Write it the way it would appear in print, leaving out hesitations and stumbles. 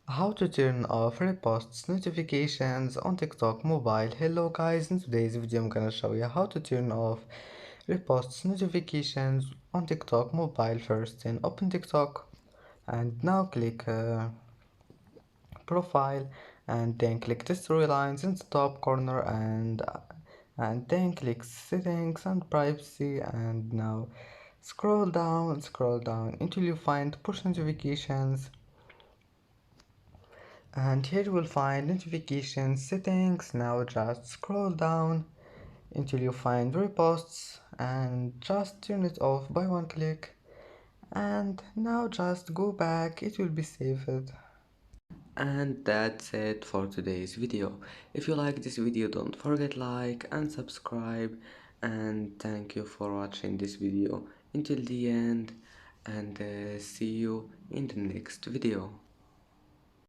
How to turn off reposts notifications on TikTok mobile. Hello guys, in today's video I'm gonna show you how to turn off reposts notifications on TikTok mobile. First, then open TikTok and now click profile, and then click the storylines in the top corner, and then click settings and privacy, and now scroll down until you find push notifications, and here you will find notification settings. Now just scroll down until you find reposts and just turn it off by one click, and now just go back, it will be saved. And that's it for today's video. If you like this video, don't forget like and subscribe, and thank you for watching this video until the end, and see you in the next video.